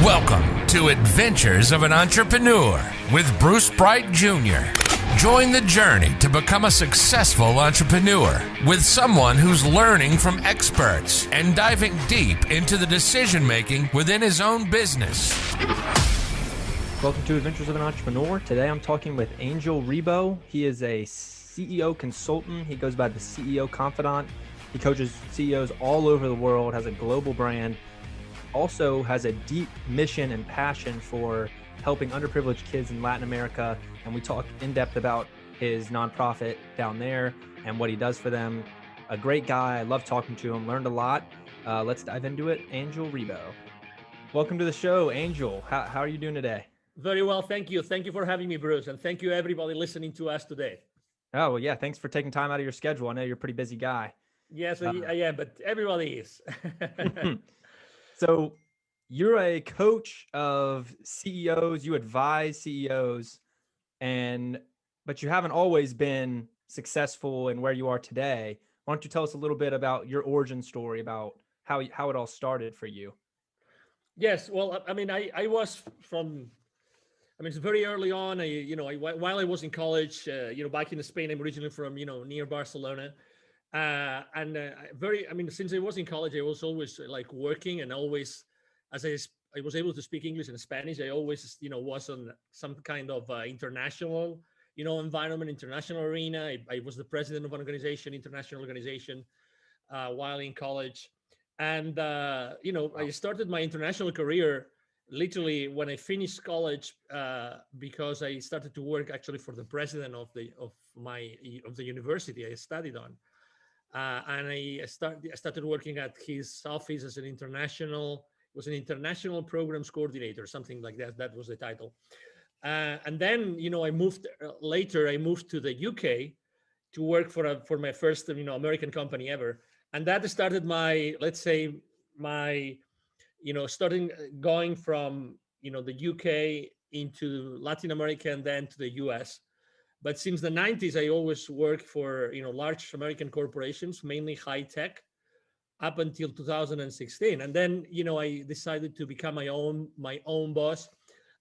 Welcome to Adventures of an Entrepreneur with Bruce Bright Jr. Join the journey to become a successful entrepreneur with someone who's learning from experts and diving deep into the decision-making within his own business. Welcome to Adventures of an Entrepreneur. Today I'm talking with Angel Ribo. He is a CEO consultant. He goes by the CEO Confidant. He coaches CEOs all over the world, has a global brand, also has a deep mission and passion for helping underprivileged kids in Latin America. And we talk in depth about his nonprofit down there and what he does for them. A great guy. I love talking to him, learned a lot. Let's dive into it. Angel Ribo. Welcome to the show, Angel. How are you doing today? Very well, thank you. Thank you for having me, Bruce. And thank you everybody listening to us today. Oh, well, yeah. Thanks for taking time out of your schedule. I know you're a pretty busy guy. Yes, I am, but everybody is. So you're a coach of CEOs, you advise CEOs, but you haven't always been successful in where you are today. Why don't you tell us a little bit about your origin story, about how it all started for you? Yes, well, I mean, it's very early on. While I was in college, back in Spain, I'm originally from, near Barcelona. Since I was in college, I was always like working, and always, as I was able to speak English and Spanish, I always, was on some kind of international, environment, international arena. I was the president of an international organization, while in college. And, I started my international career literally when I finished college, because I started to work actually for the president of the university I studied on. And I started working at his office as an international programs coordinator, something like that. That was the title. And then, I moved to the UK to work for my first, American company ever. And that started starting going from, the UK into Latin America and then to the US. But since the 90s, I always worked for, large American corporations, mainly high tech, up until 2016. And then, I decided to become my own boss.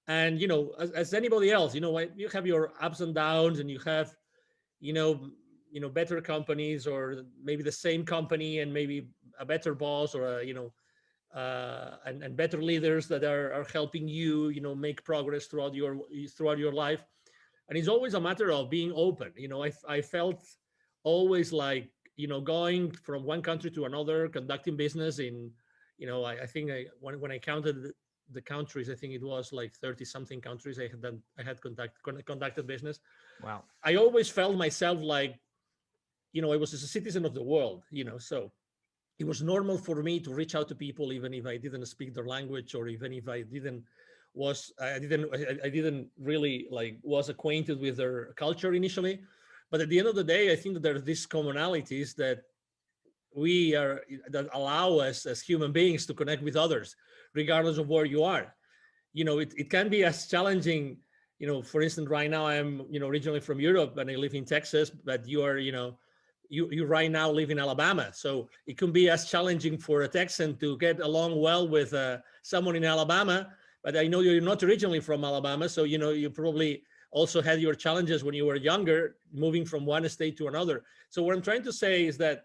And, as anybody else, you have your ups and downs, and you have, better companies, or maybe the same company and maybe a better boss, or and better leaders that are helping you, make progress throughout your life. And it's always a matter of being open. I felt always like, going from one country to another, conducting business in, I think when I counted the countries, I think it was like 30 something countries I had conducted business. Wow. I always felt myself like, I was a citizen of the world, so it was normal for me to reach out to people, even if I didn't speak their language, or even if I didn't really was acquainted with their culture initially. But at the end of the day, I think that there are these commonalities that allow us as human beings to connect with others, regardless of where you are. It can be as challenging, for instance, right now I'm, originally from Europe and I live in Texas, but you are, you right now live in Alabama. So it can be as challenging for a Texan to get along well with someone in Alabama. But I know you're not originally from Alabama, so you probably also had your challenges when you were younger, moving from one state to another. So what I'm trying to say is that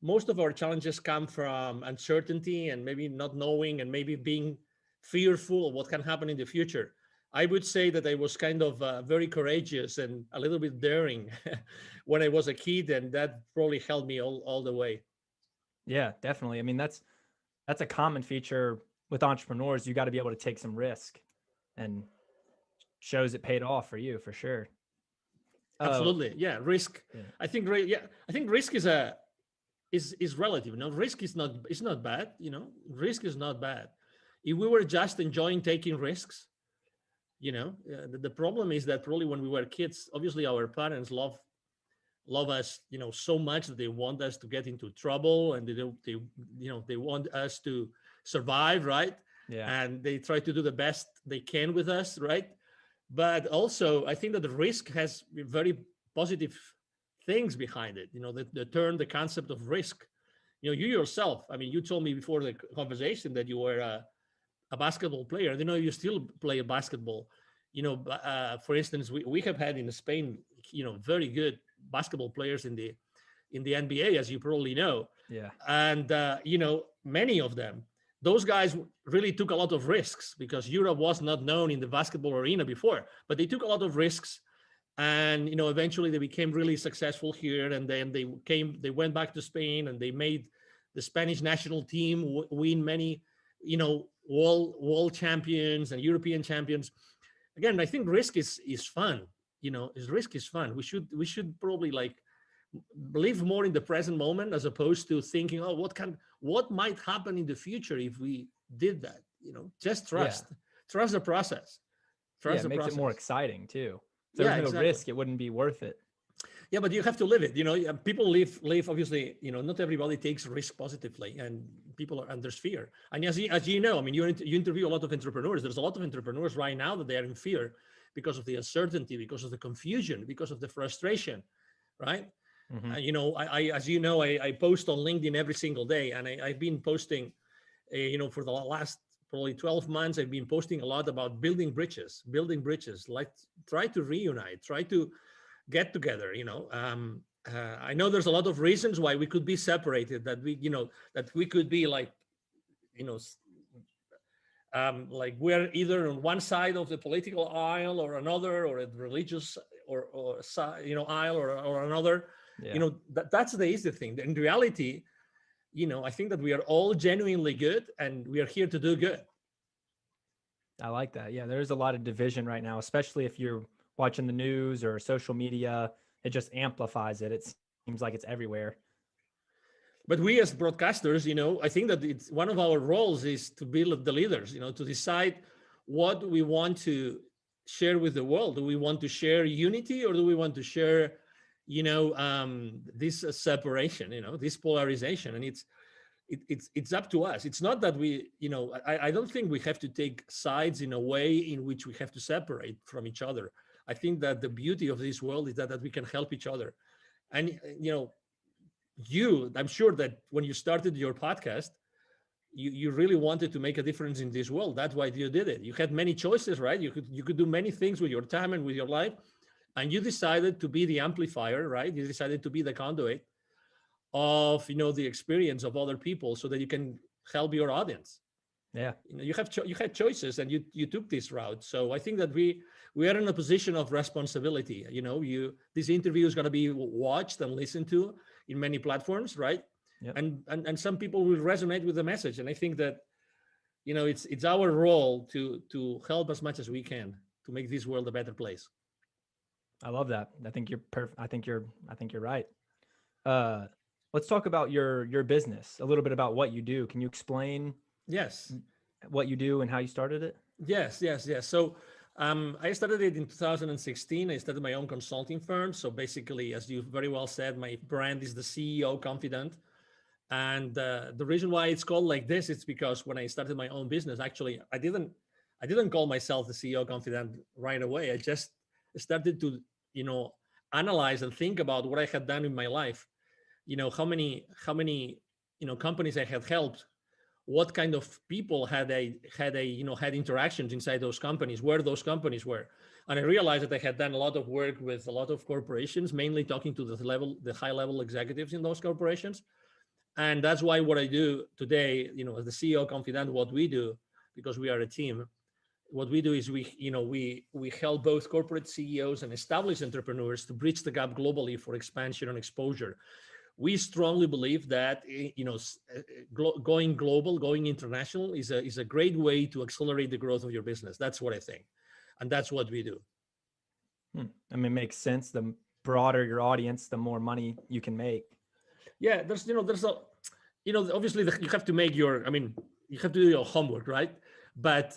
most of our challenges come from uncertainty and maybe not knowing, and maybe being fearful of what can happen in the future. I would say that I was kind of very courageous and a little bit daring when I was a kid, and that probably helped me all the way. Yeah, definitely. I mean, that's a common feature with entrepreneurs. You got to be able to take some risk, and shows it paid off for you, for sure. Absolutely. Yeah. Risk. Yeah. I think risk is relative. Risk is not bad. Risk is not bad. If we were just enjoying taking risks, the problem is that probably when we were kids, obviously our parents love us, so much that they want us to get into trouble, and they want us to survive, right? Yeah. And they try to do the best they can with us, right? But also, I think that the risk has very positive things behind it. The concept of risk. You yourself, I mean, you told me before the conversation that you were a a basketball player, you still play basketball. For instance, we have had in Spain, very good basketball players in the NBA, as you probably know. Yeah. And many of them, those guys really took a lot of risks because Europe was not known in the basketball arena before, but they took a lot of risks. And eventually they became really successful here, and then they went back to Spain, and they made the Spanish national team win many world champions and European champions. Again, I think risk is fun. Risk is fun. We should probably like live more in the present moment, as opposed to thinking, oh, what might happen in the future if we did that. Just trust the process. Trust the process. It makes it more exciting too. If there's no exactly. risk, it wouldn't be worth it. Yeah, but you have to live it. People live obviously, not everybody takes risk positively, and and there's fear. And as you know, I mean, you interview a lot of entrepreneurs. There's a lot of entrepreneurs right now that they are in fear because of the uncertainty, because of the confusion, because of the frustration, right? Mm-hmm. I post on LinkedIn every single day, and I've been posting, for the last probably 12 months, I've been posting a lot about building bridges, like try to reunite, try to get together. I know there's a lot of reasons why we could be separated, that we could be like we're either on one side of the political aisle or another, or a religious or aisle or another. Yeah. That's the easy thing. In reality, I think that we are all genuinely good, and we are here to do good. I like that. Yeah, there's a lot of division right now, especially if you're watching the news or social media. It just amplifies it. It seems like it's everywhere. But we as broadcasters, I think that it's one of our roles is to be the leaders, to decide what we want to share with the world. Do we want to share unity, or do we want to share, this separation, this polarization? And it's up to us. It's not that we, I don't think we have to take sides in a way in which we have to separate from each other. I think that the beauty of this world is that we can help each other. And, I'm sure that when you started your podcast, you really wanted to make a difference in this world. That's why you did it. You had many choices, right? You could do many things with your time and with your life. And you decided to be the amplifier, right? You decided to be the conduit of, the experience of other people, so that you can help your audience. Yeah. You had choices, and you took this route. So I think that we are in a position of responsibility. This interview is going to be watched and listened to in many platforms, right? Yep. And some people will resonate with the message. And I think that, it's our role to help as much as we can to make this world a better place. I love that. I think you're perfect. I think you're right. Let's talk about your business, a little bit about what you do. Can you explain? Yes. What you do and how you started it? Yes. So I started it in 2016. I started my own consulting firm. So basically, as you very well said, my brand is the CEO Confidant. And the reason why it's called like this, it's because when I started my own business, actually, I didn't call myself the CEO Confidant right away. I just started to, analyze and think about what I had done in my life. How many companies I had helped, what kind of people had interactions inside those companies, where those companies were. And I realized that I had done a lot of work with a lot of corporations, mainly talking to the high level executives in those corporations. And that's why what I do today, as the CEO Confidant, what we do, because we are a team, what we do is we help both corporate CEOs and established entrepreneurs to bridge the gap globally for expansion and exposure. We strongly believe that going global, going international is a great way to accelerate the growth of your business. That's what I think, and that's what we do. I mean, it makes sense. The broader your audience, the more money you can make. Yeah, obviously you have to make you have to do your homework, right? But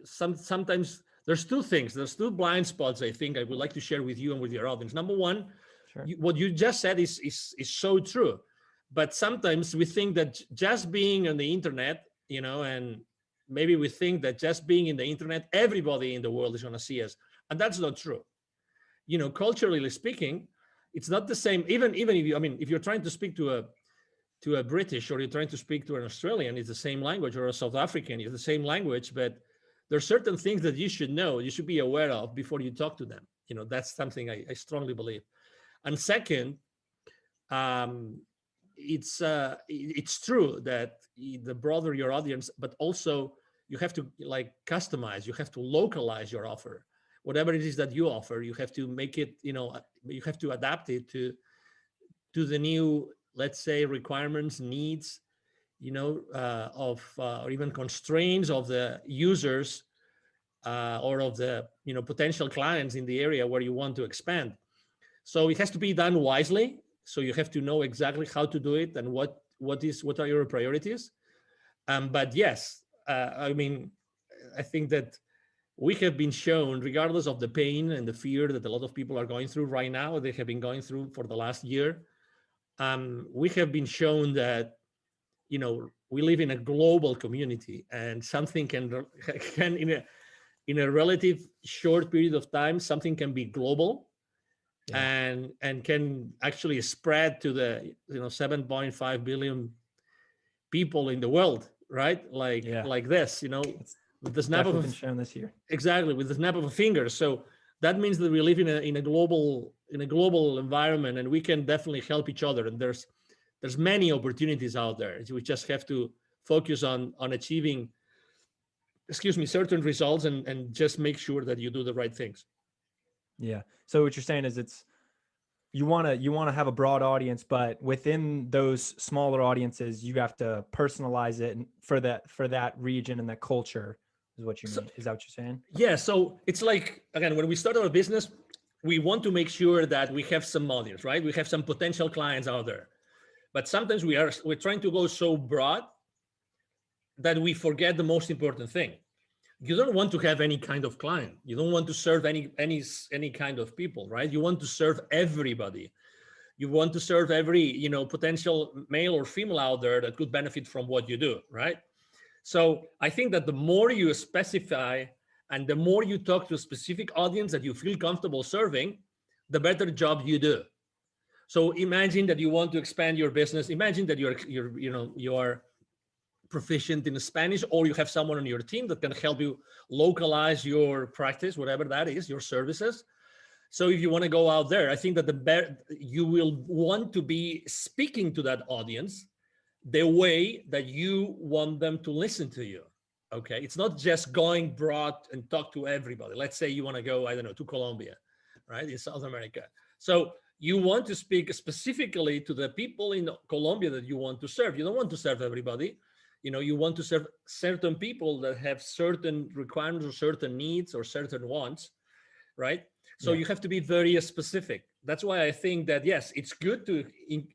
sometimes there's two things. There's two blind spots I think I would like to share with you and with your audience. Number one, sure. What you just said is so true. But sometimes we think that just being on the internet, and maybe we think that just being in the internet, everybody in the world is going to see us. And that's not true. Culturally speaking, it's not the same. Even if you're trying to speak to to a British, or you're trying to speak to an Australian, it's the same language, or a South African, it's the same language, but there's certain things that you should know, you should be aware of before you talk to them. That's something I strongly believe. And second, it's true that the broader your audience, but also you have to customize, you have to localize your offer. Whatever it is that you offer, you have to make it, you have to adapt it to the new, let's say, requirements, needs, or even constraints of the users, or of the potential clients in the area where you want to expand. So it has to be done wisely. So you have to know exactly how to do it and what are your priorities. But yes, I think that we have been shown, regardless of the pain and the fear that a lot of people are going through right now, they have been going through for the last year. We have been shown that, we live in a global community, and something can in a relative short period of time, something can be global. Yeah. and can actually spread to the 7.5 billion people in the world, right? Like this, with the snap of been shown this year. Exactly, with the snap of a finger. So that means that we live in a global environment, and we can definitely help each other. And there's many opportunities out there. We just have to focus on achieving, certain results, and just make sure that you do the right things. Yeah. So what you're saying is you want to have a broad audience, but within those smaller audiences, you have to personalize it for that region and that culture is what you mean. Is that what you're saying? Yeah. So it's like, again, when we start our business, we want to make sure that we have some audience, right? We have some potential clients out there, but sometimes we're trying to go so broad that we forget the most important thing. You don't want to have any kind of client. You don't want to serve any kind of people, right? You want to serve everybody. You want to serve every, potential male or female out there that could benefit from what you do, right? So I think that the more you specify and the more you talk to a specific audience that you feel comfortable serving, the better job you do. So imagine that you want to expand your business. Imagine that you're proficient in Spanish, or you have someone on your team that can help you localize your practice, whatever that is, your services. So if you want to go out there, I think that you will want to be speaking to that audience the way that you want them to listen to you. Okay, it's not just going broad and talk to everybody. Let's say you want to go, to Colombia, right, in South America. So you want to speak specifically to the people in Colombia that you want to serve. You don't want to serve everybody. You want to serve certain people that have certain requirements or certain needs or certain wants, right? So you have to be very specific. That's why I think that, yes, it's good to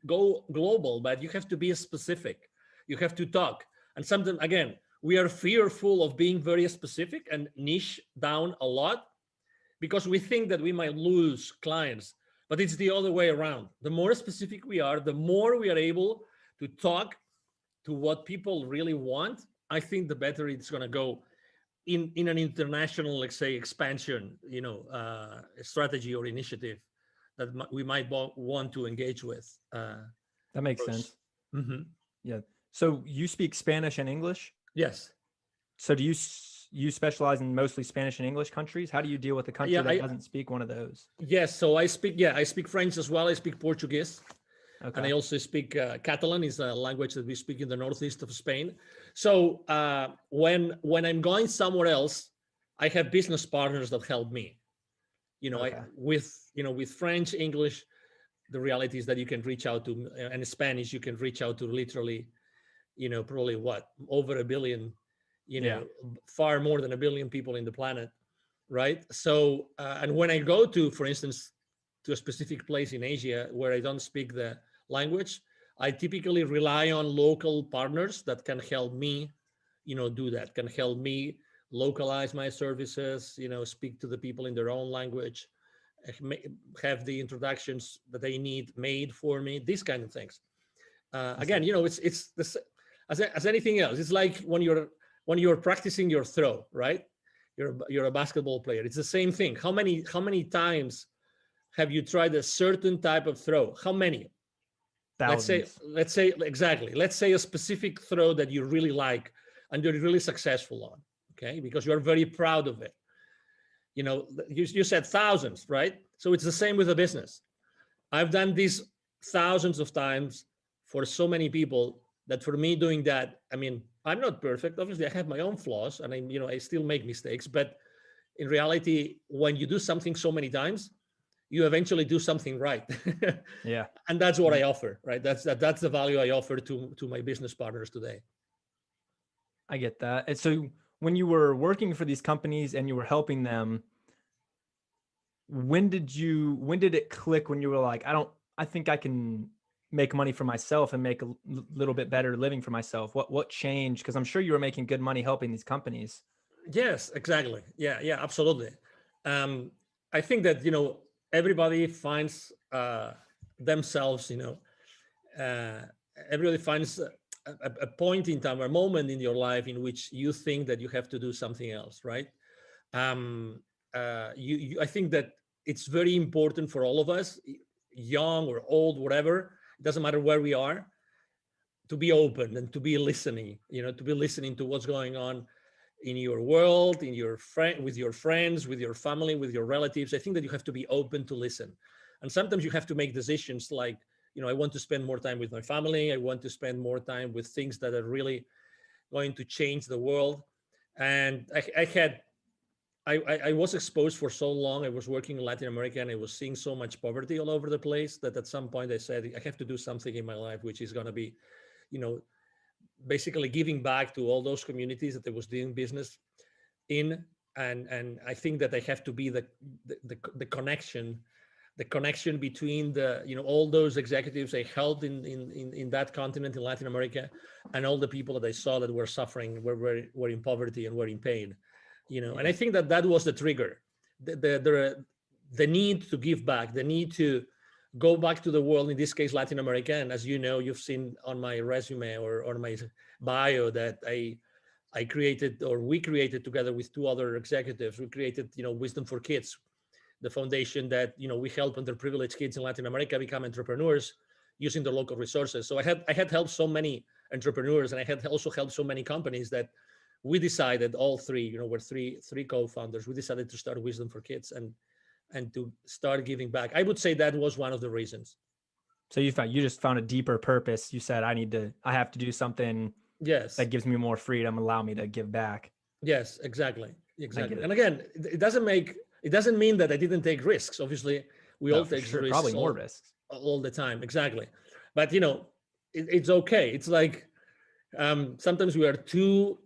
go global, but you have to be specific. You have to talk. And sometimes, again, we are fearful of being very specific and niche down a lot because we think that we might lose clients, but it's the other way around. The more specific we are, the more we are able to talk to what people really want. I think the better it's going to go in an international, let's say, expansion, strategy or initiative that we might want to engage with. That makes sense. Mm-hmm. Yeah. So you speak Spanish and English? Yes. So do you specialize in mostly Spanish and English countries? How do you deal with a country that doesn't speak one of those? Yes. So I speak French as well. I speak Portuguese. Okay. And I also speak Catalan, is a language that we speak in the northeast of Spain. So when I'm going somewhere else, I have business partners that help me. Okay. With French, English, the reality is that you can reach out to, and Spanish, you can reach out to literally, probably over 1 billion, far more than 1 billion people in the planet, right? So, and when I go to, for instance, to a specific place in Asia where I don't speak the language, I typically rely on local partners that can help me, do that, can help me localize my services, speak to the people in their own language, have the introductions that they need made for me, these kind of things. Again, it's this, as anything else. It's like when you're practicing your throw, right? You're a basketball player. It's the same thing. How many times have you tried a certain type of throw? How many? thousands. let's say exactly. Let's say a specific throw that you really like and you're really successful on, okay? Because you're very proud of it. You know, you said thousands, right? So it's the same with a business. I've done this thousands of times for so many people that for me doing that, I mean, I'm not perfect. Obviously, I have my own flaws and I still make mistakes. But in reality, when you do something so many times, you eventually do something right. Yeah. And that's what I offer, right? That's the value I offer to my business partners today. I get that. And so when you were working for these companies and you were helping them, when did it click when you were like, I think I can make money for myself and make a little bit better living for myself? What changed? Because I'm sure you were making good money helping these companies. Yes, exactly. Yeah, absolutely. I think that, everybody finds themselves, uh, everybody finds a point in time, a moment in your life in which you think that you have to do something else, right? um, I think that it's very important for all of us, young or old, whatever, it doesn't matter where we are, to be open and to be listening, to be listening to what's going on in your world, in your friend, with your friends, with your family, with your relatives. I think that you have to be open to listen. And sometimes you have to make decisions like, I want to spend more time with my family. I want to spend more time with things that are really going to change the world. And I was exposed for so long. I was working in Latin America and I was seeing so much poverty all over the place that at some point I said, I have to do something in my life, which is going to be, you know, basically giving back to all those communities that I was doing business in. And I think that I have to be the connection between all those executives I helped in that continent in Latin America and all the people that I saw that were suffering, were in poverty and were in pain. And I think that was the trigger, the need to give back, the need to go back to the world, in this case Latin America. And as you know, you've seen on my resume or on my bio that I created, or we created together with two other executives, we created Wisdom for Kids, the foundation that we help underprivileged kids in Latin America become entrepreneurs using their local resources. So I had helped so many entrepreneurs, and I had also helped so many companies that we decided, all three, we're three co-founders, we decided to start Wisdom for Kids and to start giving back. I would say that was one of the reasons. So you just found a deeper purpose. You said, I have to do something Yes, that gives me more freedom, allow me to give back. Yes, exactly. And again, it doesn't mean that I didn't take risks. Obviously, we all take risks, probably more risks all the time. Exactly. But it's okay. It's like sometimes we are too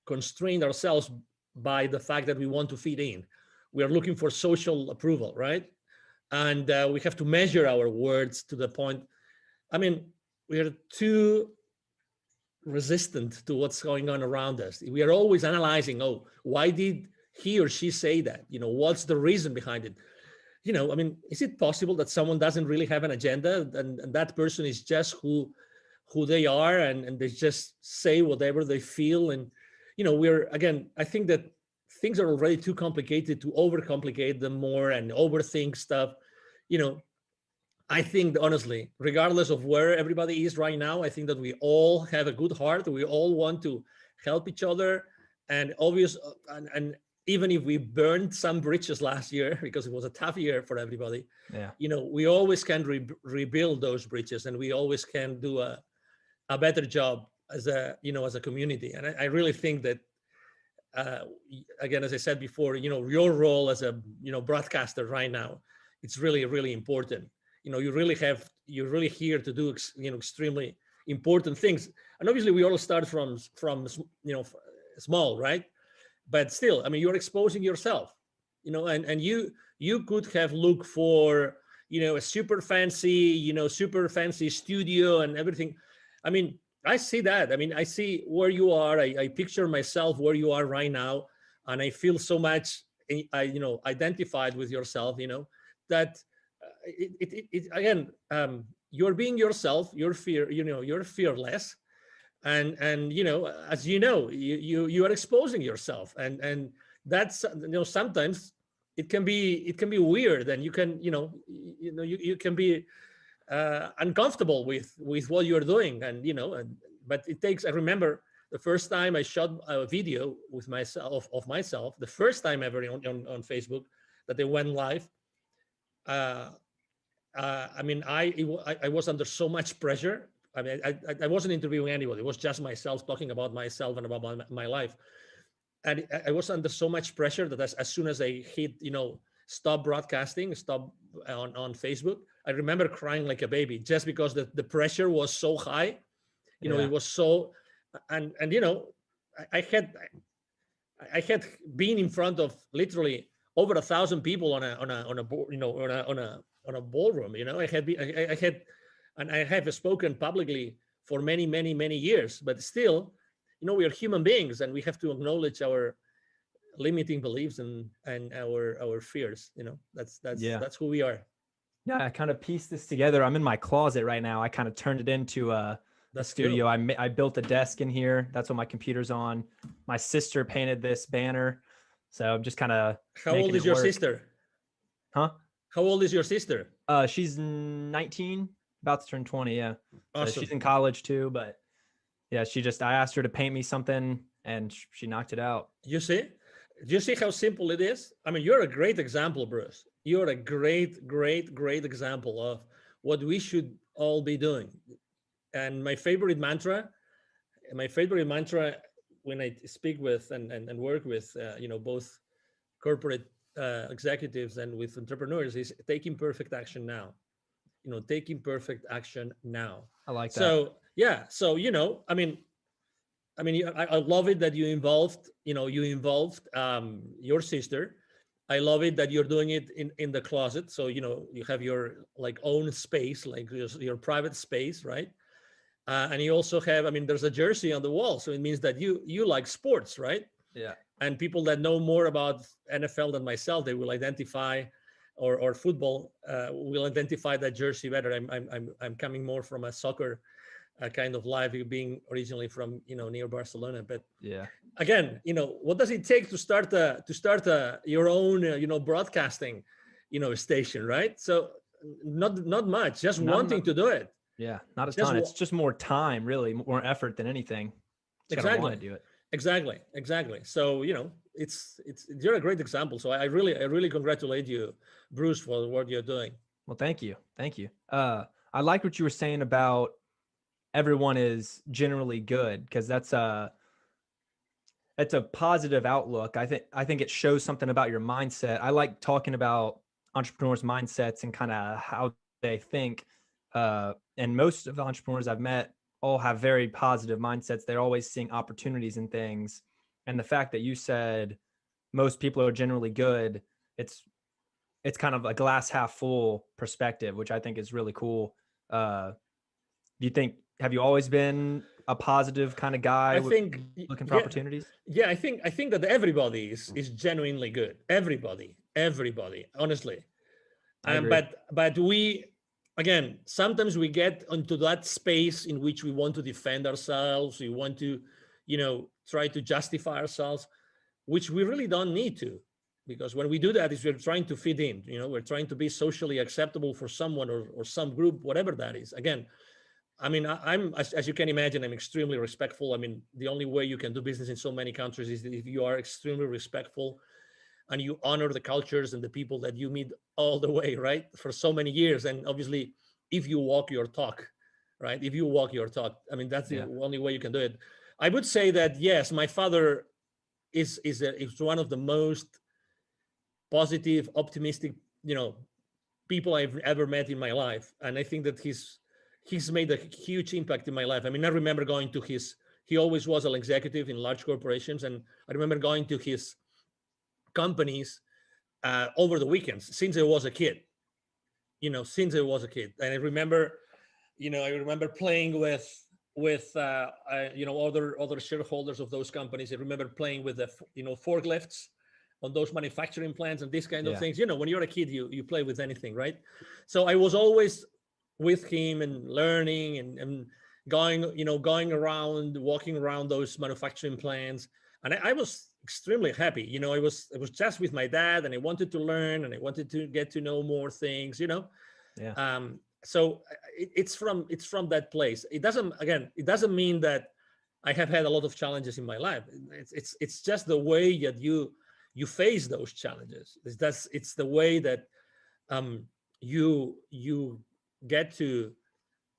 constrained ourselves by the fact that we want to fit in. We are looking for social approval, right? And we have to measure our words to the point. I mean, we are too resistant to what's going on around us. We are always analyzing, why did he or she say that? What's the reason behind it? I mean, is it possible that someone doesn't really have an agenda and that person is just who they are and they just say whatever they feel? And, I think that things are already too complicated to overcomplicate them more and overthink stuff. I think, honestly, regardless of where everybody is right now, I think that we all have a good heart. We all want to help each other. And and even if we burned some bridges last year, because it was a tough year for everybody, we always can rebuild those bridges, and we always can do a better job as a community. And I really think that, again, as I said before, your role as a broadcaster right now, it's really, really important. You're really here to do extremely important things. And obviously we all start from small, right? But still, I mean, you're exposing yourself, and you could have looked for a super fancy studio and everything. I mean, I see that. I mean, I see where you are. I picture myself where you are right now, and I feel so much identified with yourself, that again, you're being yourself. You're fearless, and as you are exposing yourself, and that's sometimes it can be weird, and you can you can be uncomfortable with what you're doing, and but it takes. I remember the first time I shot a video with myself of myself, the first time ever on Facebook that they went live. I mean, I was under so much pressure. I mean, I wasn't interviewing anybody. It was just myself talking about myself and about my life. And I was under so much pressure that as soon as I hit, stop broadcasting, stop on Facebook, I remember crying like a baby just because the pressure was so high. It was so, and I had been in front of literally over 1,000 people on a board, on a ballroom. I have spoken publicly for many, many, many years, but still, we are human beings, and we have to acknowledge our limiting beliefs and our fears. That's who we are. Yeah, I kind of pieced this together. I'm in my closet right now. I kind of turned it into a studio. Cool. I built a desk in here. That's what my computer's on. My sister painted this banner. So I'm just kind of. How old is your sister? Huh? How old is your sister? She's 19, about to turn 20. Yeah. Awesome. So she's in college too, but yeah, I asked her to paint me something and she knocked it out. You see how simple it is? I mean, you're a great example, Bruce. You're a great, great, great example of what we should all be doing. And my favorite mantra when I speak with and work with, both corporate executives and with entrepreneurs is take imperfect action now. Take imperfect action now. I like that. So, yeah. So, I mean, I love it that you involved your sister. I love it that you're doing it in the closet. So, you have your own space, like your private space, right? And you also have, there's a jersey on the wall. So it means that you like sports, right? Yeah. And people that know more about NFL than myself, they will identify, or football, will identify that jersey better. I'm coming more from a soccer kind of life, being originally from near Barcelona. But yeah, again, what does it take to start your own broadcasting station, right? So not much, just wanting to do it. Yeah, not a ton. It's just more time, really, more effort than anything. Exactly. Want to do it. Exactly. So you're a great example. So I really congratulate you, Bruce, for what you're doing. Well, thank you. I like what you were saying about everyone is generally good, because that's a positive outlook. I think it shows something about your mindset. I like talking about entrepreneurs' mindsets and kind of how they think. And most of the entrepreneurs I've met all have very positive mindsets. They're always seeing opportunities in things. And the fact that you said most people are generally good, it's kind of a glass half full perspective, which I think is really cool. Have you always been a positive kind of guy? I think looking for opportunities? Yeah, I think that everybody is genuinely good. Everybody, honestly. But we, again, sometimes we get into that space in which we want to defend ourselves. We want to, try to justify ourselves, which we really don't need to, because when we do that, we're trying to fit in. We're trying to be socially acceptable for someone or some group, whatever that is. Again, I'm as you can imagine, I'm extremely respectful. The only way you can do business in so many countries is if you are extremely respectful and you honor the cultures and the people that you meet all the way, right? For so many years. And obviously, if you walk your talk, right? If you walk your talk, that's the only way you can do it. I would say that, yes, my father is one of the most positive, optimistic, people I've ever met in my life. And I think that he's made a huge impact in my life. I remember going to he always was an executive in large corporations. And I remember going to his companies over the weekends since I was a kid. And I remember playing with other shareholders of those companies. I remember playing with the forklifts on those manufacturing plants and these kind of things. When you're a kid, you play with anything, right? So I was always with him and learning and going around, walking around those manufacturing plants. And I was extremely happy. I was just with my dad, and I wanted to learn and I wanted to get to know more things, so it's from that place. It doesn't mean that I have had a lot of challenges in my life. It's just the way that you face those challenges. It's the way that you get to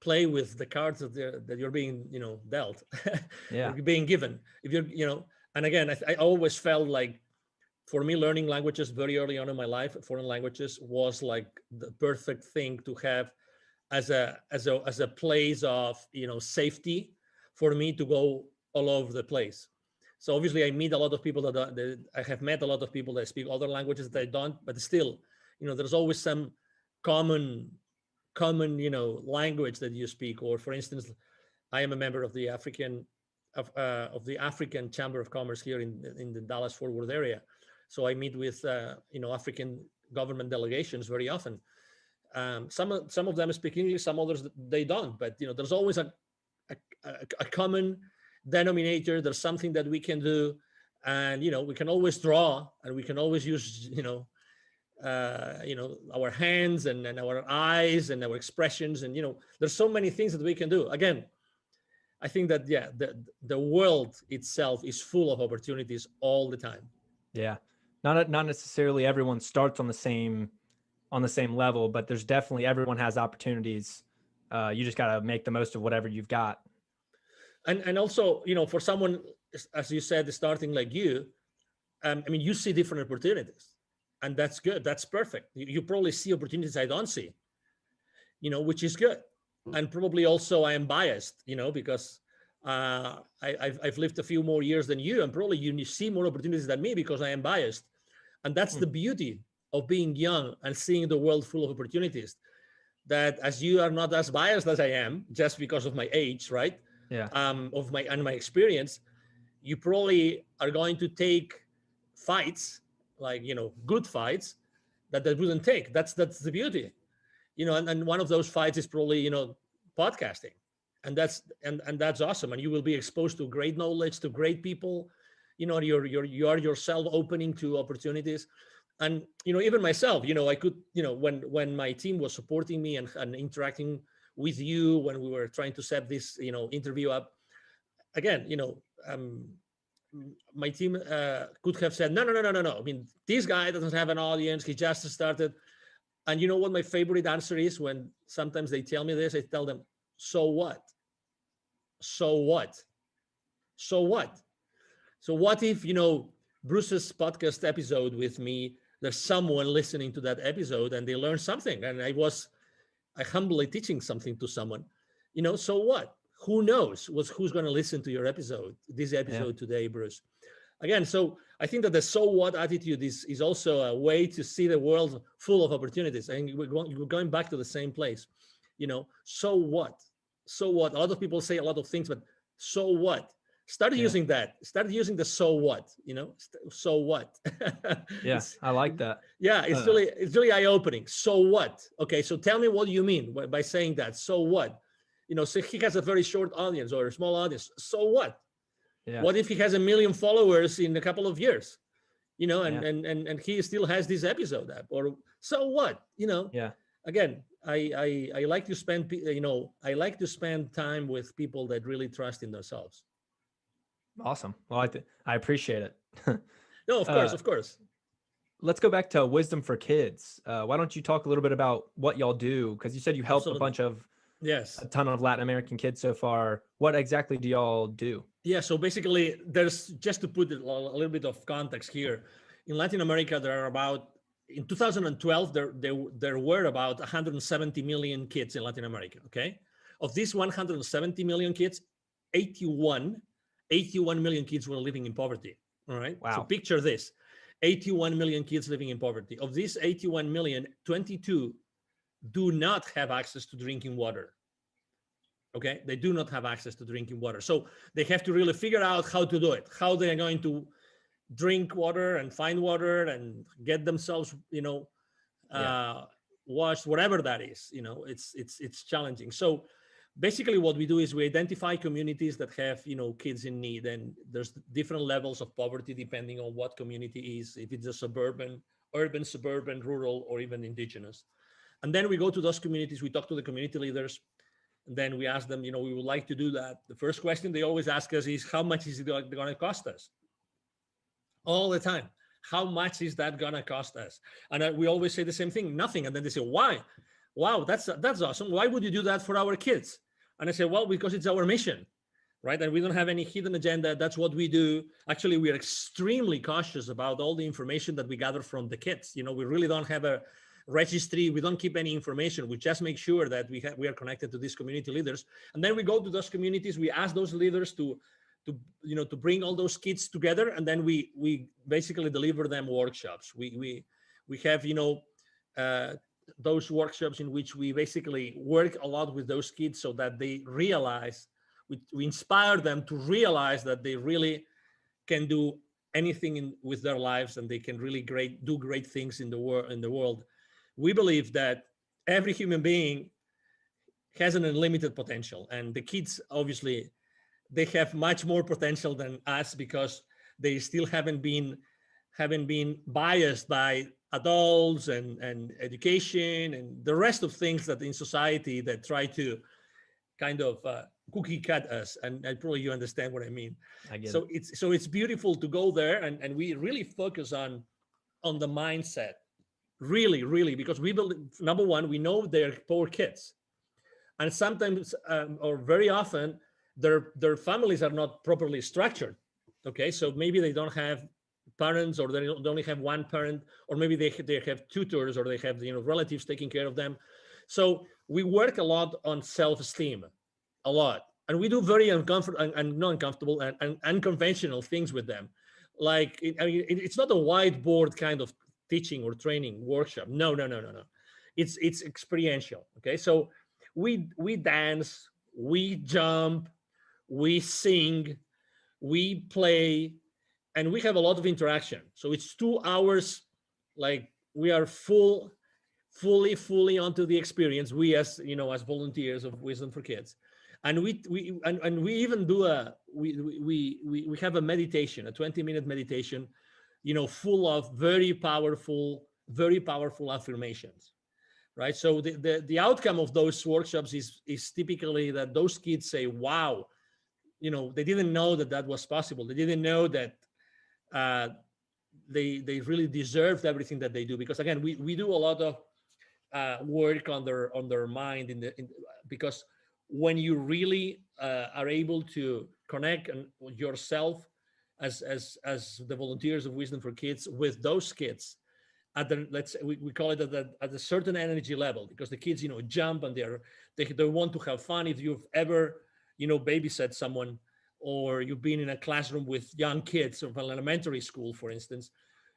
play with the cards that you're being dealt or Yeah. being given. If you're and again, I always felt like, for me, learning languages very early on in my life, foreign languages, was like the perfect thing to have as a place of safety for me to go all over the place. So obviously, I meet a lot of people that I have met a lot of people that speak other languages that I don't, but still, there's always some common language that you speak. Or for instance, I am a member of the African Chamber of Commerce here in the Dallas Fort Worth area. So I meet with African government delegations very often. Some of them speak English, some others they don't. But there's always a common denominator. There's something that we can do, and we can always draw, and we can always use our hands and our eyes and our expressions, and there's so many things that we can do. Again, I think that the world itself is full of opportunities all the time. Yeah. Not necessarily everyone starts on the same level, but there's definitely, everyone has opportunities. You just got to make the most of whatever you've got. And also, for someone, as you said, starting like you, you see different opportunities, and that's good. That's perfect. You probably see opportunities I don't see, which is good. And probably also I am biased, because I've lived a few more years than you, and probably you see more opportunities than me because I am biased. And that's the beauty of being young and seeing the world full of opportunities. That as you are not as biased as I am, just because of my age, right? Yeah. Of my experience, you probably are going to take fights, like good fights that wouldn't take. That's the beauty, and one of those fights is probably podcasting, and that's awesome. And you will be exposed to great knowledge, to great people. You are yourself opening to opportunities. And even myself, I could, when my team was supporting me and interacting with you when we were trying to set this interview up, again, my team could have said, no. This guy doesn't have an audience, he just started. And you know what my favorite answer is? When sometimes they tell me this, I tell them, so what? So what? So what? So what if, Bruce's podcast episode with me, there's someone listening to that episode and they learn something, and I humbly teaching something to someone, so what? Who knows who's going to listen to this episode today, Bruce? Again, so I think that the so what attitude is also a way to see the world full of opportunities. And we're going back to the same place, so what? So what? A lot of people say a lot of things, but so what? Start using that. Start using the so what, so what? Yes, I like that. Yeah, it's really eye-opening. So what? Okay, so tell me what you mean by saying that. So what? So he has a very short audience or a small audience. So what? Yeah. What if he has 1 million followers in a couple of years? And he still has this episode up, or so what? Yeah. Again, I like to spend time with people that really trust in themselves. Awesome. Well, I appreciate it. No, of course. Let's go back to Wisdom for Kids. Why don't you talk a little bit about what y'all do? Because you said you helped a ton of Latin American kids so far. What exactly do y'all do? Yeah, so basically, there's, just to put a little bit of context here, in Latin America, in 2012, there were about 170 million kids in Latin America, okay? Of these 170 million kids, 81 million kids were living in poverty, all right? Wow. So picture this, 81 million kids living in poverty. Of these 81 million, 22 do not have access to drinking water. Okay, they do not have access to drinking water. So they have to really figure out how to do it, how they're going to drink water and find water and get themselves, washed, whatever that is. It's challenging. So basically what we do is we identify communities that have, kids in need, and there's different levels of poverty depending on what community is, if it's a urban, suburban, rural, or even indigenous. And then we go to those communities, we talk to the community leaders, and then we ask them, we would like to do that. The first question they always ask us is, how much is it going to cost us? All the time. How much is that going to cost us? And we always say the same thing, nothing. And then they say, why? Wow, that's awesome. Why would you do that for our kids? And I say, well, because it's our mission, right? And we don't have any hidden agenda. That's what we do. Actually, we are extremely cautious about all the information that we gather from the kids. We really don't have a registry. We don't keep any information. We just make sure that we are connected to these community leaders. And then we go to those communities. We ask those leaders to bring all those kids together, and then we basically deliver them workshops. We have those workshops in which we basically work a lot with those kids so that they realize, we inspire them to realize that they really can do anything with their lives, and they can really do great things in the world. We believe that every human being has an unlimited potential, and the kids, obviously, they have much more potential than us because they still haven't been biased by adults and education and the rest of things that in society that try to kind of cookie cut us. And probably you understand what I mean. I get so it. it's beautiful to go there, and we really focus on the mindset, really, because we believe, number one, we know they're poor kids, and sometimes or very often their families are not properly structured. Okay, so maybe they don't have parents, or they only have one parent, or maybe they have tutors, or they have relatives taking care of them. So we work a lot on self-esteem, a lot, and we do very uncomfortable and not uncomfortable and unconventional things with them. Like it's not a whiteboard kind of teaching or training workshop. No. It's experiential. Okay, so we dance, we jump, we sing, we play, and we have a lot of interaction. So it's 2 hours, like we are fully onto the experience. We as volunteers of Wisdom for Kids, and we even do we have a meditation, a 20-minute meditation, full of very powerful affirmations. Right. So the outcome of those workshops is typically that those kids say, wow, they didn't know that was possible. They didn't know that they really deserved everything that they do. Because again, we do a lot of work on their mind because when you really are able to connect yourself as the volunteers of Wisdom for Kids with those kids at the, we call it at a certain energy level, because the kids jump and they want to have fun. If you've ever babysat someone, or you've been in a classroom with young kids of an elementary school, for instance,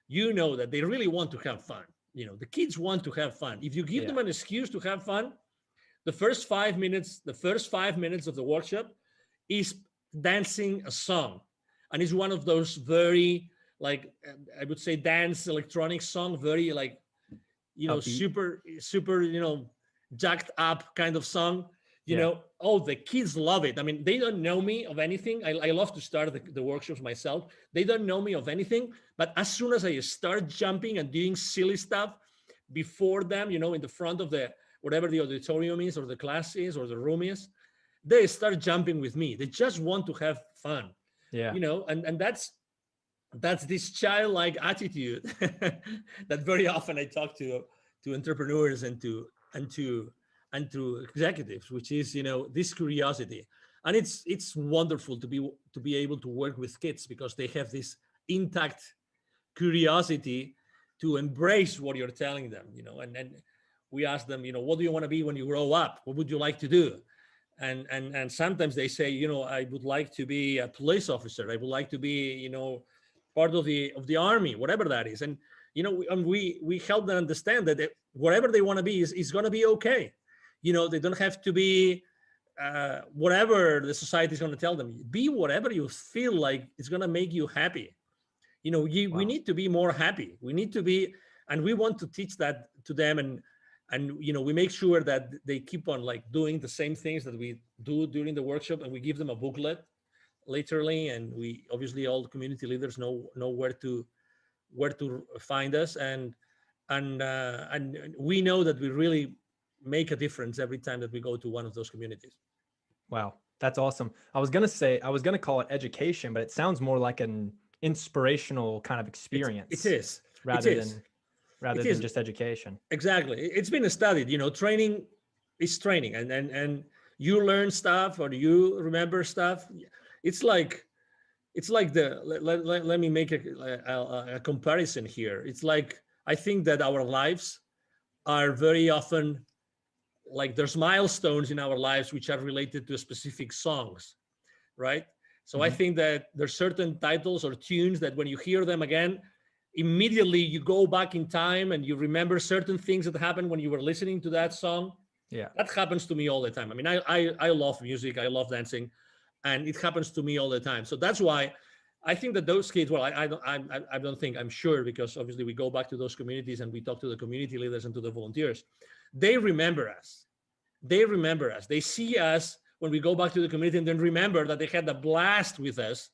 that they really want to have fun. The kids want to have fun. If you give them an excuse to have fun, the first 5 minutes of the workshop is dancing a song. And it's one of those very, like, I would say, dance electronic song, very like, super, jacked up kind of song. The kids love it. I mean, they don't know me of anything. I love to start the workshops myself. They don't know me of anything, but as soon as I start jumping and doing silly stuff before them, in the front of whatever the auditorium is, or the class is, or the room is, they start jumping with me. They just want to have fun. Yeah. And that's this childlike attitude that very often I talk to entrepreneurs and to executives, which is this curiosity. And it's wonderful to be able to work with kids, because they have this intact curiosity to embrace what you're telling them. And we ask them, what do you want to be when you grow up? What would you like to do? And sometimes they say, I would like to be a police officer. I would like to be part of the army, whatever that is. And we help them understand that whatever they want to be is going to be okay. They don't have to be whatever the society is going to tell them. Be whatever you feel like is going to make you happy. We need to be more happy. We need to be, and we want to teach that to them. And we make sure that they keep on like doing the same things that we do during the workshop, and we give them a booklet, literally. And we obviously, all the community leaders know where to find us. And and we know that we really make a difference every time that we go to one of those communities. Wow, that's awesome. I was gonna call it education, but it sounds more like an inspirational kind of experience It is. It rather is. than rather It than is. just education. Exactly. It's been studied. Training is training, and you learn stuff or you remember stuff. It's like let me make a comparison here. It's like I think that our lives are very often like there's milestones in our lives which are related to specific songs, right? So I Mhm. think that there's certain titles or tunes that when you hear them again, immediately you go back in time and you remember certain things that happened when you were listening to that song. Yeah. That happens to me all the time. I mean, I love music, I love dancing, and it happens to me all the time. So that's why I think that those kids, well, I don't think, I'm sure, because obviously we go back to those communities and we talk to the community leaders and to the volunteers. They remember us. They remember us. They see us when we go back to the community and then remember that they had a blast with us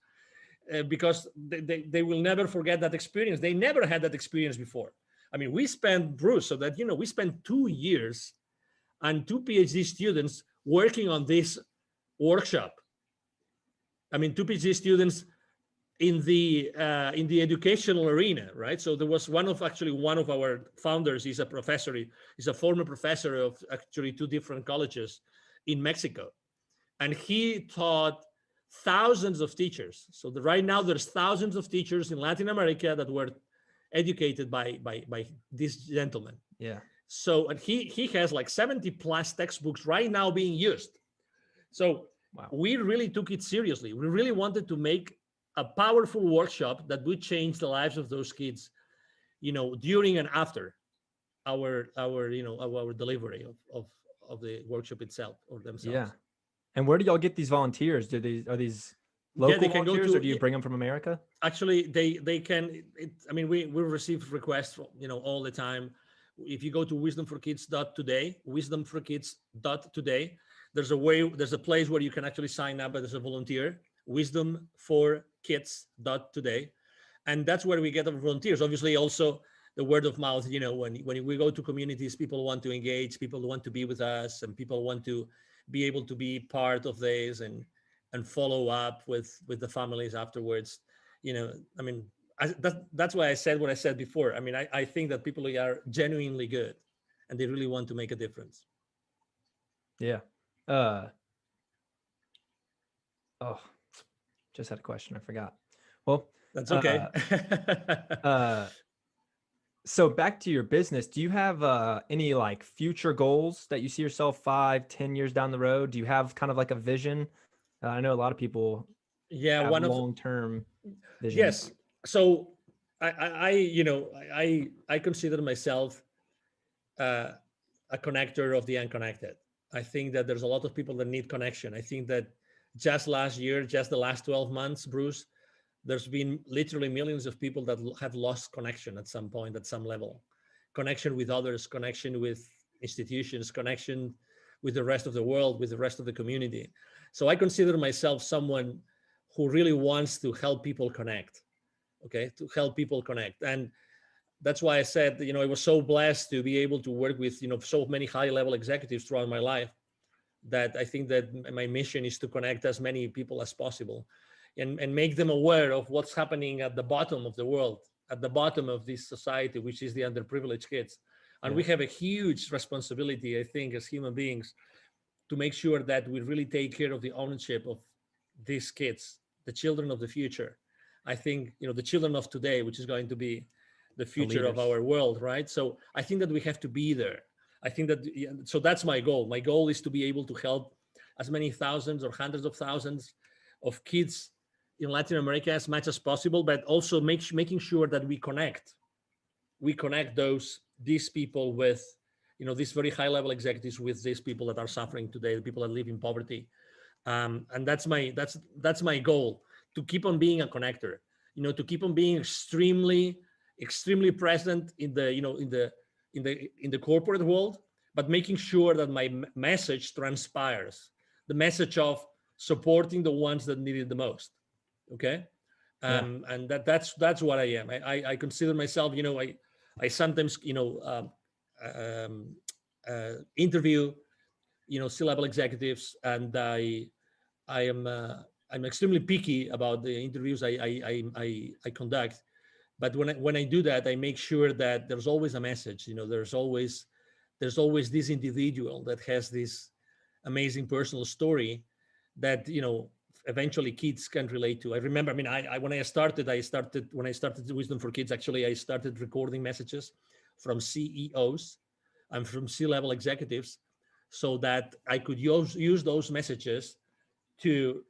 because they will never forget that experience. They never had that experience before. I mean, we spent, Bruce, so that, we spent 2 years and two PhD students working on this workshop. I mean, two PhD students in the educational arena, right? So there was one of our founders is a professor. He's a former professor of actually two different colleges in Mexico, and he taught thousands of teachers. So right now there's thousands of teachers in Latin America that were educated by this gentleman. Yeah. So and he has like 70 plus textbooks right now being used. So Wow. we really took it seriously. We really wanted to make a powerful workshop that would change the lives of those kids, during and after our delivery of the workshop itself or themselves. Yeah. And where do y'all get these volunteers? Are these local they can go volunteers, to, or do you bring them from America? Actually, they can. I mean, we receive requests, all the time. If you go to wisdomforkids.today, there's a place where you can actually sign up as a volunteer. Wisdomforkids.today, and that's where we get our volunteers. Obviously, also the word of mouth. When we go to communities, people want to engage, people want to be with us, and people want to be able to be part of this and follow up with the families afterwards. I mean, that's why I said what I said before. I mean, I think that people are genuinely good and they really want to make a difference. Yeah. Oh, just had a question. I forgot. Well, That's okay. So back to your business, do you have any like future goals that you see yourself 5-10 years down the road? Do you have kind of like a vision? I know a lot of people Yeah, have one of long-term visions. yes. So I consider myself a connector of the unconnected. I think that there's a lot of people that need connection. I think that just last year, just the last 12 months, Bruce, there's been literally millions of people that have lost connection at some point, at some level. Connection with others, connection with institutions, connection with the rest of the world, with the rest of the community. So I consider myself someone who really wants to help people connect, okay, to help people connect. And that's why I said, I was so blessed to be able to work with, so many high-level executives throughout my life, that I think that my mission is to connect as many people as possible and make them aware of what's happening at the bottom of the world, at the bottom of this society, which is the underprivileged kids. And we have a huge responsibility, I think, as human beings, to make sure that we really take care of the ownership of these kids, the children of the future. I think, the children of today, which is going to be the future of our world, right? So I think that we have to be there. I think that, so that's my goal. My goal is to be able to help as many thousands or hundreds of thousands of kids in Latin America as much as possible, but also making sure that we connect these people with, these very high level executives with these people that are suffering today, the people that live in poverty. And that's my goal, to keep on being a connector, to keep on being extremely present in the corporate world, but making sure that my message transpires, the message of supporting the ones that need it the most. Okay. And that's what I am. I consider myself, I sometimes, interview, C-level executives, and I am I'm extremely picky about the interviews I conduct. But when I do that, I make sure that there's always a message. There's always this individual that has this amazing personal story that eventually kids can relate to. I remember, I mean, I when I started Wisdom for Kids. Actually, I started recording messages from CEOs and from C-level executives, so that I could use those messages to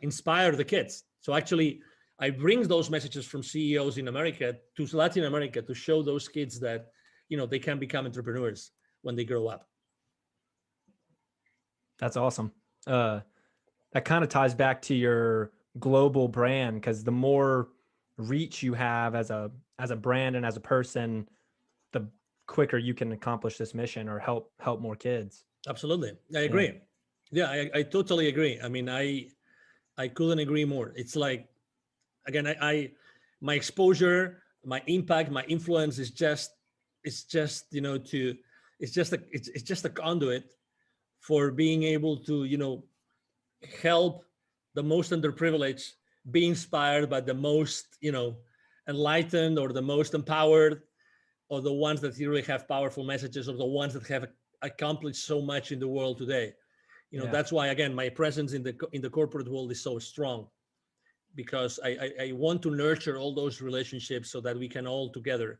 inspire the kids. So actually, I bring those messages from CEOs in America to Latin America to show those kids that they can become entrepreneurs when they grow up. That's awesome. That kind of ties back to your global brand, because the more reach you have as a brand and as a person, the quicker you can accomplish this mission or help more kids. Absolutely, I agree. Yeah, I totally agree. I mean, I couldn't agree more. It's like, again, I my exposure, my impact, my influence is just it's just to it's just a conduit for being able to help the most underprivileged be inspired by the most enlightened, or the most empowered, or the ones that really have powerful messages, or the ones that have accomplished so much in the world today. That's why, again, my presence in the corporate world is so strong, because I want to nurture all those relationships so that we can all together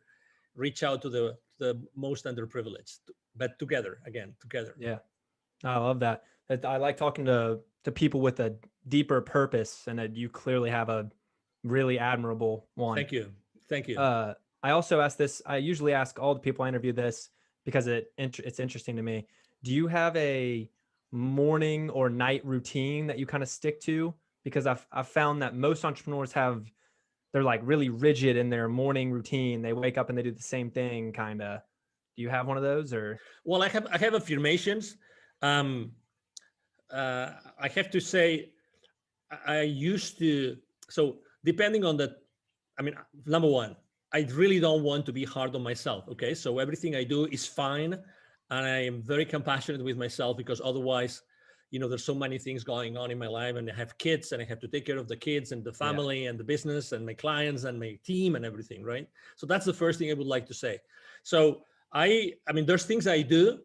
reach out to the most underprivileged, but together. Yeah, I love that. I like talking to people with a deeper purpose, and that you clearly have a really admirable one. Thank you. I also ask this. I usually ask all the people I interview this because it's interesting to me. Do you have a morning or night routine that you kind of stick to? Because I've found that most entrepreneurs they're like really rigid in their morning routine. They wake up and they do the same thing, kind of. Do you have one of those, or? Well, I have affirmations. Um, I have to say, I used to. So depending on the, I mean, number one, I really don't want to be hard on myself. Okay, so everything I do is fine, and I am very compassionate with myself, because otherwise, there's so many things going on in my life, and I have kids, and I have to take care of the kids and the family and the business and my clients and my team and everything, right? So that's the first thing I would like to say. So I mean, there's things I do,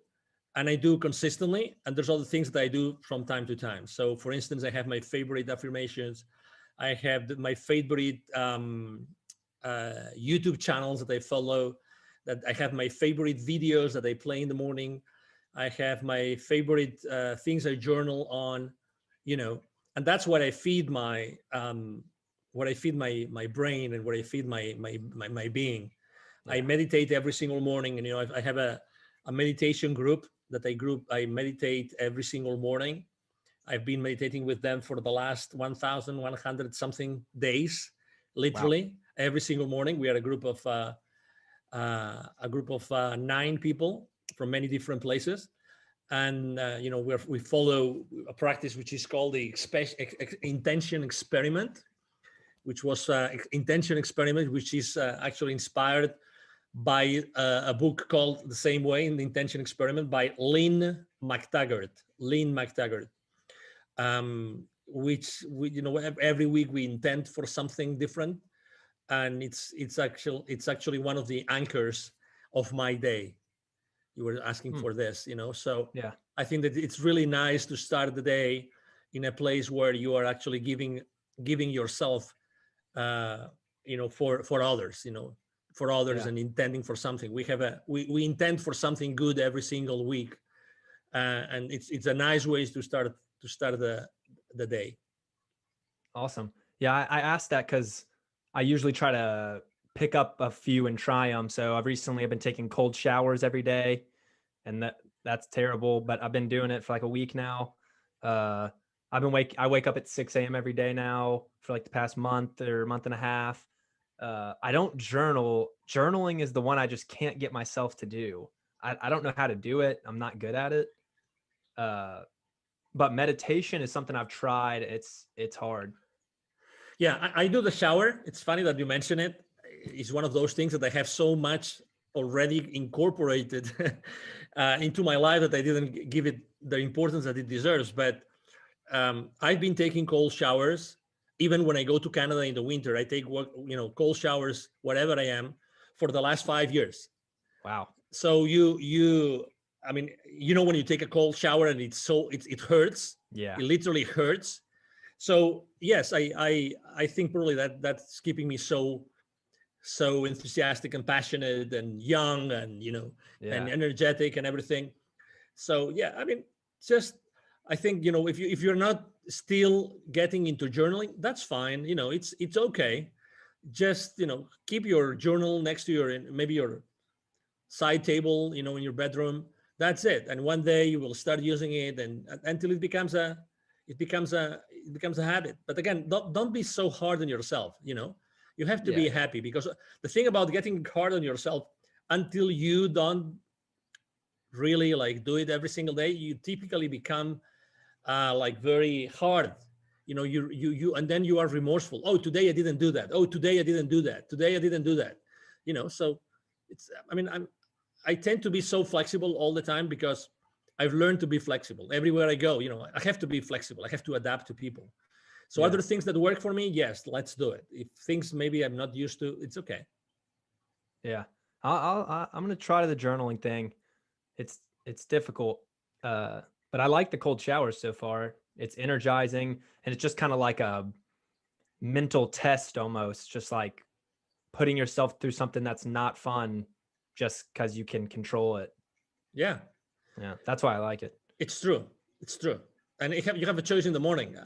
and I do consistently, and there's other things that I do from time to time. So, for instance, I have my favorite affirmations. I have my favorite YouTube channels that I follow. That I have my favorite videos that I play in the morning. I have my favorite things I journal on, and that's what I feed my my brain, and what I feed my being. Yeah. I meditate every single morning, and I have a meditation group that I meditate every single morning. I've been meditating with them for the last 1,100 something days, literally. Wow. Every single morning. We are a group of 9 people from many different places, and we follow a practice which is called the intention experiment, which was intention experiment, which is actually inspired by a book called the same way, in the intention experiment, by Lynn McTaggart. Which every week we intend for something different, and it's actually one of the anchors of my day. You were asking for this, so yeah. I think that it's really nice to start the day in a place where you are actually giving yourself, for others, and intending for something. We intend for something good every single week, and it's a nice way to start the day. Awesome. Yeah, I asked that because I usually try to pick up a few and try them. So I've been taking cold showers every day, and that's terrible, but I've been doing it for like a week now. I wake up at 6 a.m. every day now for like the past month or month and a half. I don't journal. Journaling is the one I just can't get myself to do. I don't know how to do it. I'm not good at it. But meditation is something I've tried. It's hard. Yeah, I do the shower. It's funny that you mention it. is one of those things that I have so much already incorporated into my life that I didn't give it the importance that it deserves. But I've been taking cold showers. Even when I go to Canada in the winter, I take cold showers wherever I am for the last 5 years. Wow. So I mean, when you take a cold shower and it hurts. Yeah. It literally hurts. So yes, I think probably that's keeping me so enthusiastic and passionate and young and and energetic and everything. So yeah, I mean, just I think if you're not still getting into journaling, that's fine. It's okay. Just keep your journal next to maybe your side table, in your bedroom. That's it. And one day you will start using it, and until it becomes a habit. But again, don't be so hard on yourself. You have to be happy, because the thing about getting hard on yourself, until you don't really like do it every single day, you typically become like very hard. You and then you are remorseful. Oh, today I didn't do that. Oh, today I didn't do that. Today I didn't do that. So I tend to be so flexible all the time, because I've learned to be flexible everywhere I go. I have to be flexible. I have to adapt to people. So other things that work for me, yes, let's do it. If things maybe I'm not used to, it's okay. Yeah. I'm going to try the journaling thing. It's difficult. But I like the cold showers so far. It's energizing, and it's just kind of like a mental test almost, just like putting yourself through something that's not fun just because you can control it. Yeah. That's why I like it. It's true. And you have a choice in the morning.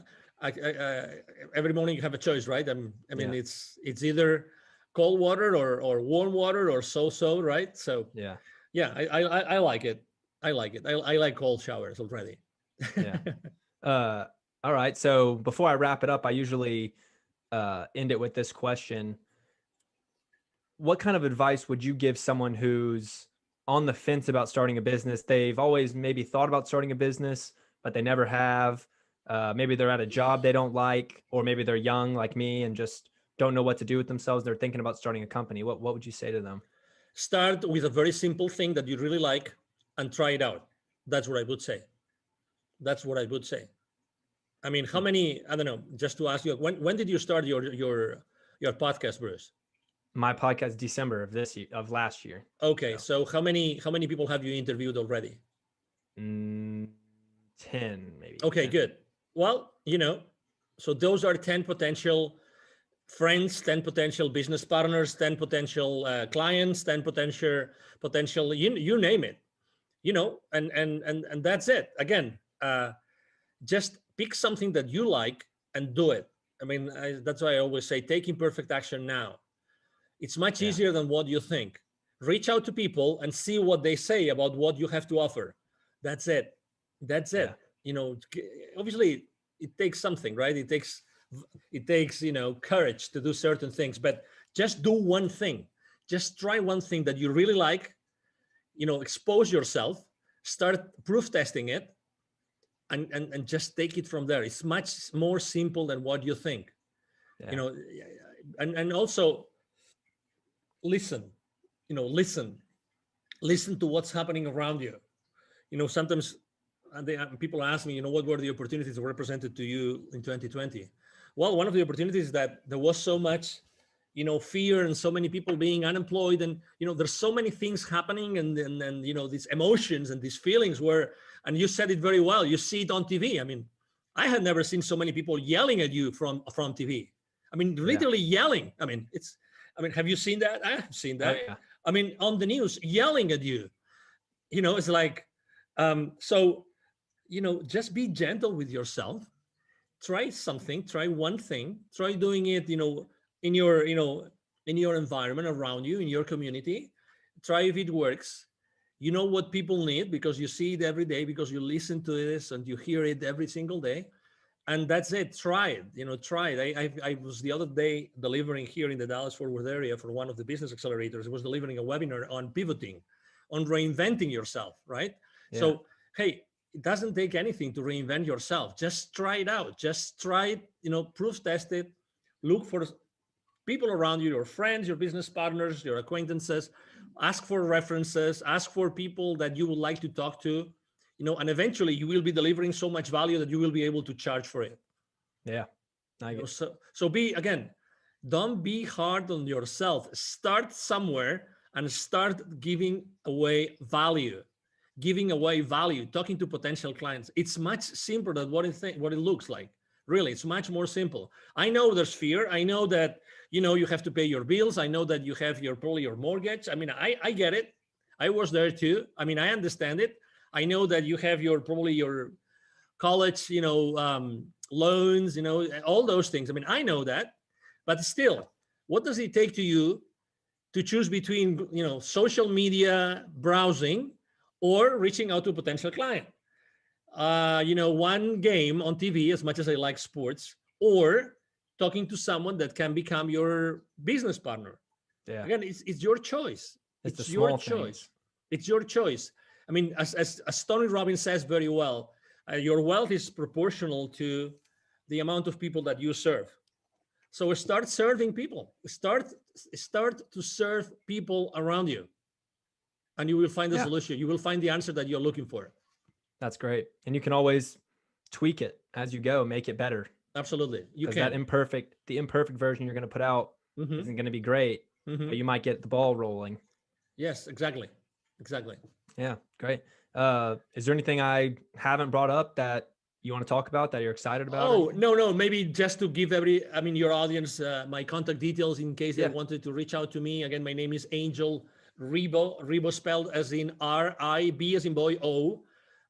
Every morning you have a choice, right? It's either cold water or warm water or so, right? So I like it. I like cold showers already. All right. So before I wrap it up, I usually end it with this question. What kind of advice would you give someone who's on the fence about starting a business? They've always maybe thought about starting a business, but they never have. Maybe they're at a job they don't like, or maybe they're young like me and just don't know what to do with themselves. They're thinking about starting a company. What would you say to them? Start with a very simple thing that you really like and try it out. That's what I would say. I mean, how many, I don't know, just to ask you, when did you start your podcast, Bruce? My podcast, December of last year. Okay. So how many people have you interviewed already? 10 maybe. Okay, 10. Good. Well, so those are 10 potential friends, 10 potential business partners, 10 potential clients, 10 potential, you name it, and that's it. Again, just pick something that you like and do it. I mean, that's why I always say, take imperfect action now. It's much easier than what you think. Reach out to people and see what they say about what you have to offer. That's it. Obviously it takes something, right? It takes courage to do certain things, but just do one thing. Just try one thing that you really like, expose yourself, start proof testing it, and just take it from there. It's much more simple than what you think. And also listen to what's happening around you. Sometimes people ask me, what were the opportunities that were presented to you in 2020? Well, one of the opportunities is that there was so much, fear and so many people being unemployed, and there's so many things happening, and these emotions and these feelings and you said it very well. You see it on TV. I mean, I had never seen so many people yelling at you from TV. I mean, literally yelling. I mean, have you seen that? I have seen that. Oh, yeah. I mean, on the news, yelling at you. It's like, so, just be gentle with yourself. Try something, try one thing, try doing it, in your environment around you, in your community. Try if it works. You know what people need because you see it every day, because you listen to this and you hear it every single day. And that's it. Try it. Try it. I was the other day delivering here in the Dallas-Fort Worth area for one of the business accelerators. I was delivering a webinar on pivoting, on reinventing yourself, right? Yeah. So, hey, it doesn't take anything to reinvent yourself. Just try it out. Just try it, proof test it, look for people around you, your friends, your business partners, your acquaintances. Ask for references, ask for people that you would like to talk to, and eventually you will be delivering so much value that you will be able to charge for it. Yeah. So don't be hard on yourself. Start somewhere and start giving away value. Talking to potential clients. It's much simpler than what it looks like. Really, it's much more simple. I know there's fear. I know that you have to pay your bills. I know that you have probably your mortgage. I mean, I get it. I was there too. I mean, I understand it. I know that you have probably your college, loans, all those things. I mean, I know that, but still, what does it take to you to choose between, social media browsing or reaching out to a potential client? One game on TV, as much as I like sports, or talking to someone that can become your business partner. Yeah. Again, it's your choice. It's your choice. It's your choice. I mean, as Tony Robbins says very well, your wealth is proportional to the amount of people that you serve. So start serving people. Start to serve people around you, and you will find the solution. You will find the answer that you're looking for. That's great. And you can always tweak it as you go, make it better. Absolutely. You can. The imperfect version you're going to put out isn't going to be great, but you might get the ball rolling. Yes, exactly. Yeah, great. Is there anything I haven't brought up that you want to talk about that you're excited about? Oh, no. Maybe just to give your audience my contact details in case they wanted to reach out to me. Again, my name is Angel Ribo. Ribo spelled as in R-I-B as in boy, O.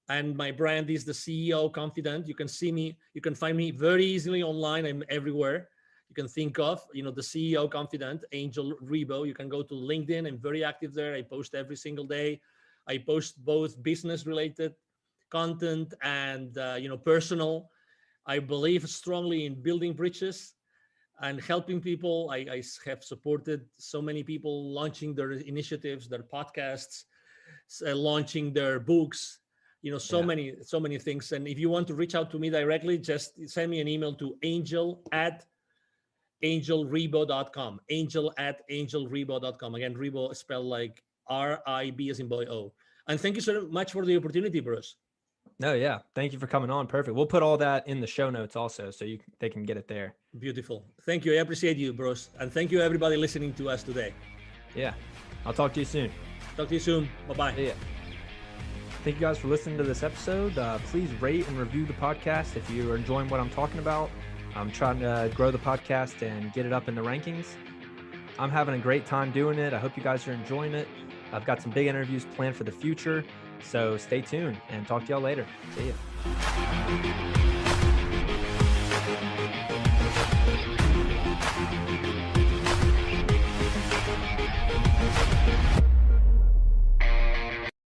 And my brand is the CEO Confidant. You can see me. You can find me very easily online. I'm everywhere you can think of. The CEO Confidant, Angel Ribo. You can go to LinkedIn. I'm very active there. I post every single day. I post both business-related content and personal. I believe strongly in building bridges and helping people. I have supported so many people launching their initiatives, their podcasts, launching their books. So many things. And if you want to reach out to me directly, just send me an email to angel@angelribo.com. Angel@angelribo.com. Again, Ribo spelled like R-I-B as in boy, O. And thank you so much for the opportunity, Bruce. No, yeah. Thank you for coming on. Perfect. We'll put all that in the show notes also, so they can get it there. Beautiful. Thank you. I appreciate you, Bruce. And thank you, everybody listening to us today. Yeah. I'll talk to you soon. Talk to you soon. Bye-bye. Yeah. Thank you guys for listening to this episode. Please rate and review the podcast if you are enjoying what I'm talking about. I'm trying to grow the podcast and get it up in the rankings. I'm having a great time doing it. I hope you guys are enjoying it. I've got some big interviews planned for the future, so stay tuned and talk to y'all later. See ya.